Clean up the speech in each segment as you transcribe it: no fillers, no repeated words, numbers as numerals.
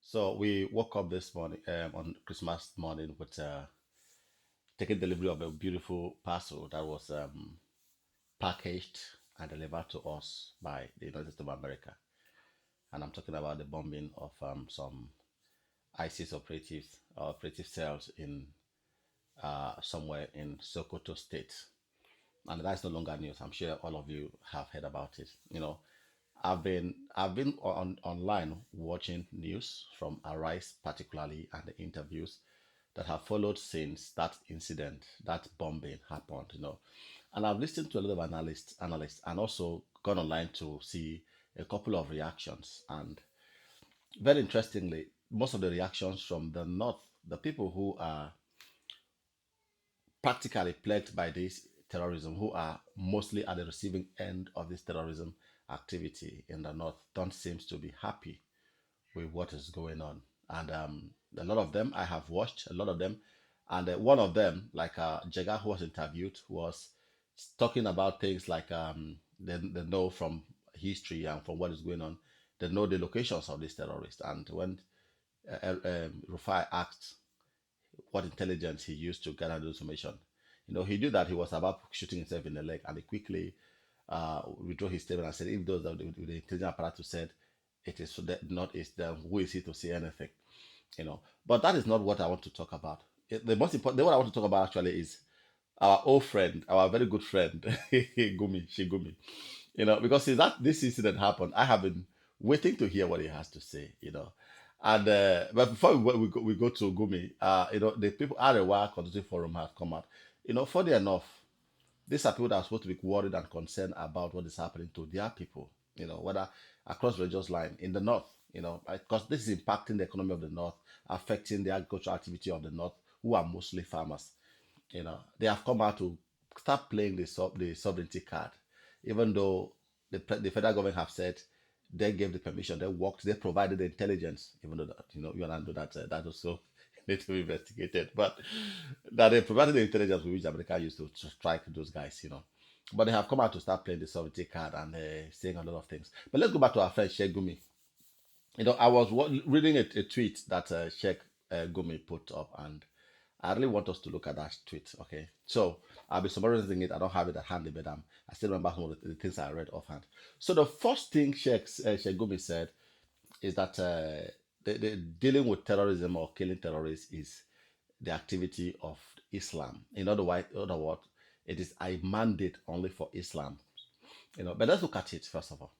So we woke up this morning on Christmas morning with taking delivery of a beautiful parcel that was packaged and delivered to us by the United States of America. And I'm talking about the bombing of some ISIS operative cells in somewhere in Sokoto State. And that's no longer news. I'm sure all of you have heard about it. I've been online watching news from Arise particularly and the interviews that have followed since that incident, that bombing happened. And I've listened to a lot of analysts, and also gone online to see a couple of reactions. And very interestingly, most of the reactions from the north, the people who are practically plagued by this terrorism, who are mostly at the receiving end of this terrorism activity in the north, don't seem to be happy with what is going on. And a lot of them, I have watched a lot of them. And one of them, like Jega, who was interviewed, was talking about things like they know from history and from what is going on, they know the locations of these terrorists. And when Rufai asked what intelligence he used to gather the information, he knew that he was about shooting himself in the leg, and he quickly withdrew his statement and said, if those that the intelligence apparatus said it is so that not is them, who is he to say anything? But that is not what I want to talk about. The most important, what I want to talk about actually is our old friend, our very good friend, Gumi, Shigumi. Because since that this incident happened, I have been waiting to hear what he has to say. And but before we go to Gumi, the people at the Wire Constitutive Forum have come out. Funny enough, these are people that are supposed to be worried and concerned about what is happening to their people, whether across religious line in the north, because this is impacting the economy of the north, affecting the agricultural activity of the north, who are mostly farmers. They have come out to start playing the sovereignty card, even though the federal government have said they gave the permission, they provided the intelligence, even though that, you and I know that that also need to be investigated, but that they provided the intelligence with which America used to strike those guys. But they have come out to start playing the sovereignty card and saying a lot of things. But let's go back to our friend Sheikh Gumi. I was reading a tweet that Sheikh Gumi put up, and I really want us to look at that tweet. Okay, so I'll be summarizing it. I don't have it at hand, but I still remember some of the things I read offhand. So the first thing Sheikh Gumi said is that the dealing with terrorism or killing terrorists is the activity of Islam. In other words, it is a mandate only for Islam. But let's look at it first of all.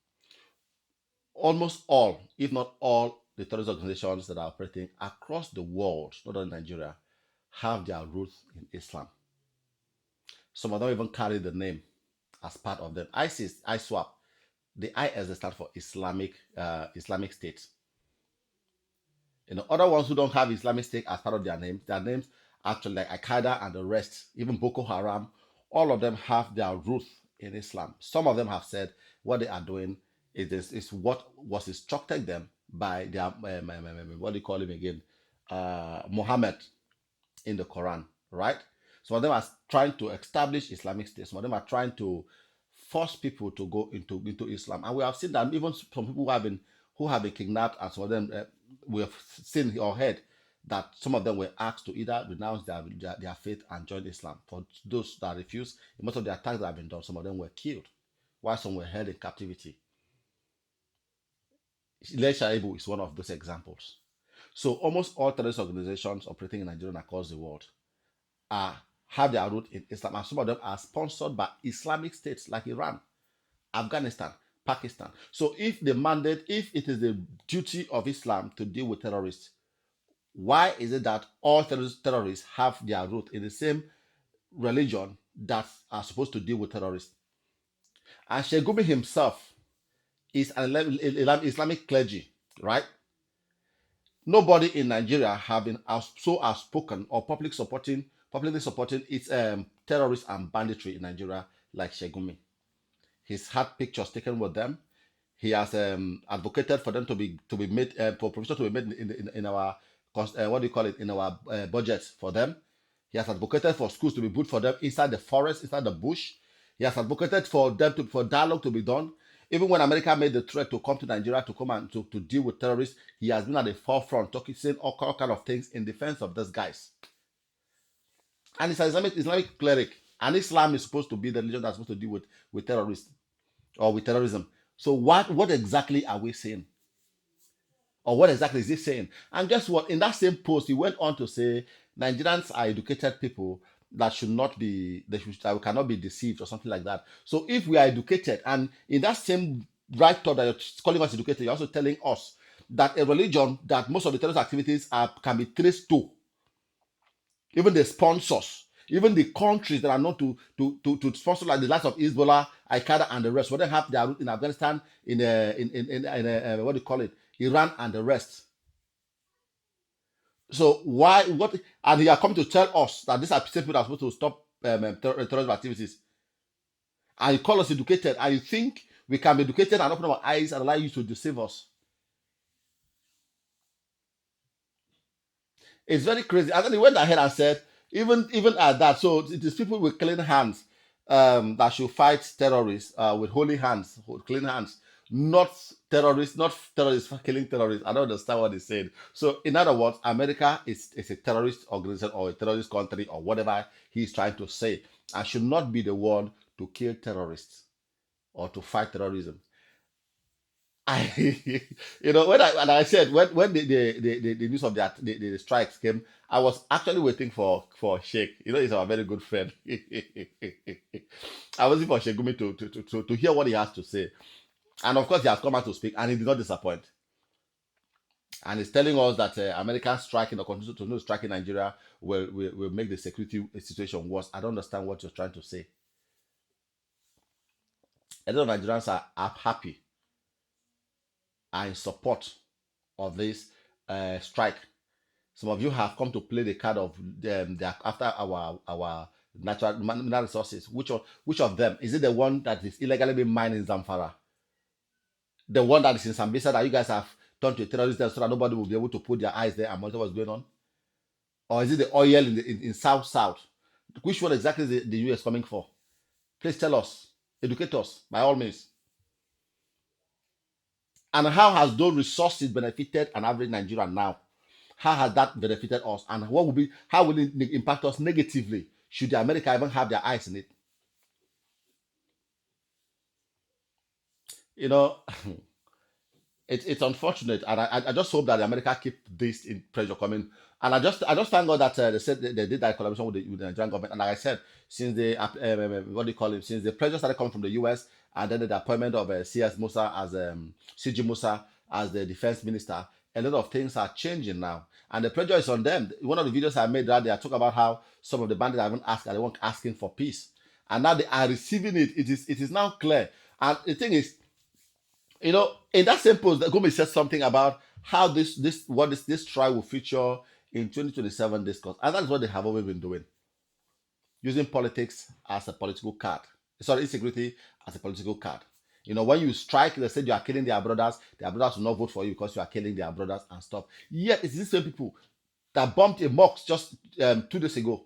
Almost all, if not all, the terrorist organizations that are operating across the world, not only Nigeria, have their roots in Islam. Some of them even carry the name as part of them. ISIS, ISWAP, the IS they stand for Islamic State. Other ones who don't have Islamic State as part of their names actually like Al Qaeda and the rest, even Boko Haram, all of them have their roots in Islam. Some of them have said what they are doing is what was instructed them by their what do you call him again, Muhammad in the Quran, right? Some of them are trying to establish Islamic State. Some of them are trying to force people to go into Islam, and we have seen that even some people who have been kidnapped, and some of them we have seen or heard that some of them were asked to either renounce their faith and join Islam. For those that refused, in most of the attacks that have been done, some of them were killed, while some were held in captivity. Ilay Shaibu is one of those examples. So almost all terrorist organizations operating in Nigeria and across the world are have their root in Islam, and some of them are sponsored by Islamic states like Iran, Afghanistan, Pakistan. So if it is the duty of Islam to deal with terrorists, why is it that all terrorists have their root in the same religion that are supposed to deal with terrorists? And Sheikh Gumi himself is an Islamic clergy, right? Nobody in Nigeria have been so outspoken or publicly supporting its terrorists and banditry in Nigeria like Sheikh Gumi. He's had pictures taken with them. He has advocated for them to be made for provision to be made in our what do you call it, in our budget for them. He has advocated for schools to be built for them inside the forest, inside the bush. He has advocated for them for dialogue to be done. Even when America made the threat to come to Nigeria to come and to deal with terrorists, he has been at the forefront, talking, saying all kind of things in defense of these guys. And it's an Islamic cleric. And Islam is supposed to be the religion that's supposed to deal with terrorists or with terrorism. So what exactly are we saying? Or what exactly is he saying? And guess what? In that same post, he went on to say Nigerians are educated people that should not be, that we cannot be deceived or something like that. So if we are educated, and in that same right thought that you're calling us educated, you're also telling us that a religion that most of the terrorist activities can be traced to, even the sponsors, even the countries that are known to sponsor, like the likes of Hezbollah, Al Qaeda, and the rest, where they have their root in Afghanistan, what do you call it, Iran, and the rest. So why what? And he are coming to tell us that these are people that are supposed to stop terrorism activities, and you call us educated, and you think we can be educated and open our eyes and allow you to deceive us? It's very crazy. And then he went ahead and said, even at that, so it is people with clean hands that should fight terrorists with holy hands, with clean hands, not terrorists for killing terrorists. I don't understand what he said. So, in other words, America is a terrorist organization or a terrorist country or whatever he's trying to say, and should not be the one to kill terrorists or to fight terrorism. I, when I said when the news of the strikes came, I was actually waiting for Sheikh. He's our very good friend. I was waiting for Sheikh Gumi to hear what he has to say, and of course he has come out to speak, and he did not disappoint. And he's telling us that American striking or continue to strike in Nigeria will make the security situation worse. I don't understand what you're trying to say. A lot of Nigerians are happy, are in support of this strike. Some of you have come to play the card of after our natural mineral resources. Which of them is it? The one that is illegally being mined in Zamfara, the one that is in Sambisa that you guys have turned to a terrorist so that nobody will be able to put their eyes there and monitor what's going on, or is it the oil in South? Which one exactly is the US coming for? Please tell us, educate us by all means. And how has those resources benefited an average Nigerian now? How has that benefited us? And how will it impact us negatively? Should the America even have their eyes in it? You know, it's unfortunate, and I just hope that America keep this in pressure coming. And I just thank God that they said they did that collaboration with the Nigerian government. And like I said, since the what do you call it? Since the pressure started coming from the US, and then the appointment of CS Musa as CG Musa as the defense minister, a lot of things are changing now, and the pressure is on them. One of the videos I made that day, I talk about how some of the bandits haven't asked, and they weren't asking for peace, and now they are receiving it. It is now clear. And the thing is, in that same post, Gomez said something about how this trial will feature in 2027 discourse, and that's what they have always been doing, using politics as a political card. Sorry, insecurity as a political card. When you strike, they said you are killing their brothers will not vote for you because you are killing their brothers and stuff. Yet it's these same people that bombed a mosque just 2 days ago,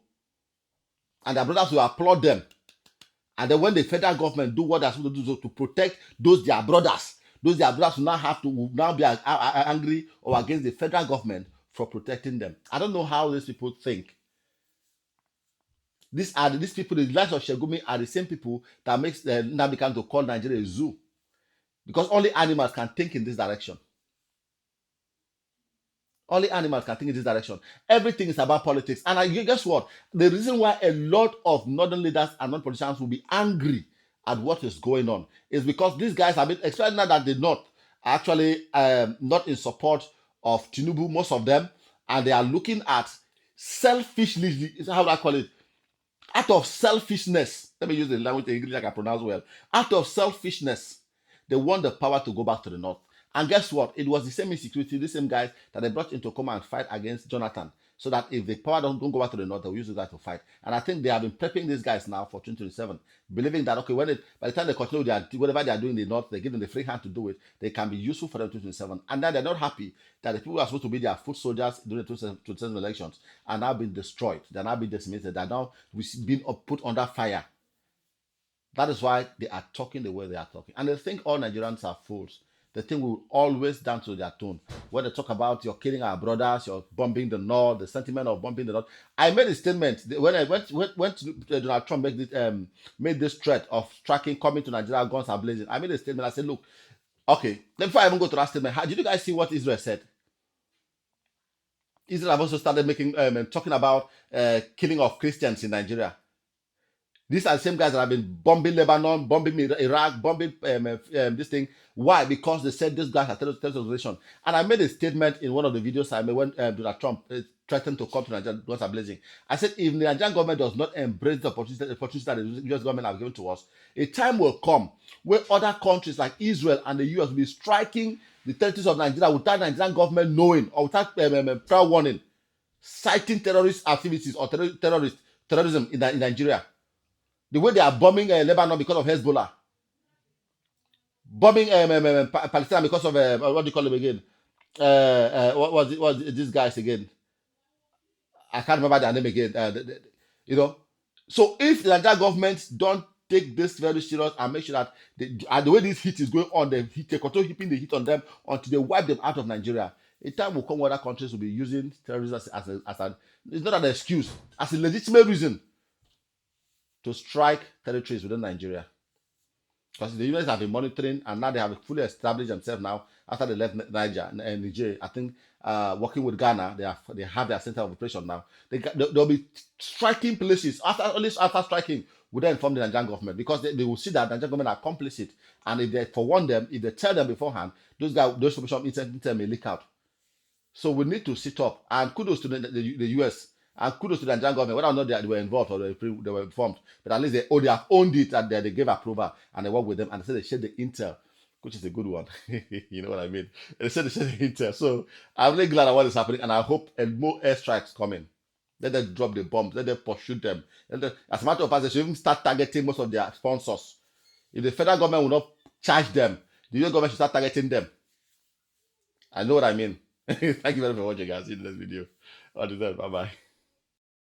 and their brothers will applaud them. And then when the federal government do what they're supposed to do to protect those their brothers will now be angry or against the federal government for protecting them. I don't know how these people think. These people, the likes of Shegumi, are the same people that makes Nnamdi to call Nigeria a zoo, because only animals can think in this direction. Only animals can think in this direction. Everything is about politics. And guess what? The reason why a lot of northern leaders and non-politicians will be angry at what is going on is because these guys have been, especially now that the North are actually not in support of Tinubu, most of them, and they are looking at selfishly, how do I call it? Out of selfishness, let me use the language in English I can pronounce well. Out of selfishness, they want the power to go back to the North. And guess what? It was the same insecurity, the same guys that they brought into come and fight against Jonathan. So that if the power don't go back to the North, they'll use those guys to fight. And I think they have been prepping these guys now for 2027, believing that, okay, by the time they continue whatever they are doing in the North, they give them the free hand to do it, they can be useful for them in 2027. And then they're not happy that the people who are supposed to be their foot soldiers during the 2027 elections are now being destroyed. They're now being decimated. They're now being put under fire. That is why they are talking the way they are talking. And they think all Nigerians are fools. They think we will always dance to their tune. When they talk about you're killing our brothers, you're bombing the North, the sentiment of bombing the North. I made a statement when I went to Donald Trump made this threat of striking coming to Nigeria, guns are blazing. I made a statement. I said, look, okay, before I even go to that statement, did you guys see what Israel said? Israel have also started making talking about killing of Christians in Nigeria. These are the same guys that have been bombing Lebanon, bombing Iraq, bombing this thing. Why? Because they said these guys are terrorist organization. And I made a statement in one of the videos I made when Donald Trump threatened to come to Nigeria, guns are blazing. I said, if the Nigerian government does not embrace the opportunity that the US government have given to us, a time will come where other countries like Israel and the US will be striking the territories of Nigeria without the Nigerian government knowing or without prior warning, citing terrorist activities or terrorism in Nigeria. The way they are bombing Lebanon because of Hezbollah, bombing Palestine because of what do you call them again? What was it? Was these guys again? I can't remember their name again. You know, so if the Nigerian government don't take this very serious and make sure that the way this heat is going on, they control keeping the heat on them until they wipe them out of Nigeria. A time will come where other countries will be using terrorism as an it's not an excuse, as a legitimate reason to strike territories within Nigeria. Because the US have been monitoring and now they have fully established themselves now after they left Niger and Niger. I think working with Ghana, they have their center of operation now. They'll be striking places after striking. We then inform the Nigerian government because they will see that the Nigerian government are complicit, and if they forewarn them, if they tell them beforehand, those information may leak out. So we need to sit up, and kudos to the US and kudos to the Nigerian government, whether or not they were involved or they were informed, but at least they have owned it and they gave approval and they work with them and they said they shared the intel, which is a good one. You know what I mean? They said they shared the intel. So I'm really glad at what is happening and I hope more airstrikes coming. Let them drop the bombs, let them pursue them. As a matter of fact, they should even start targeting most of their sponsors. If the federal government will not charge them, the US government should start targeting them. I know what I mean. Thank you very much for watching, guys. See you in the next video. Bye bye.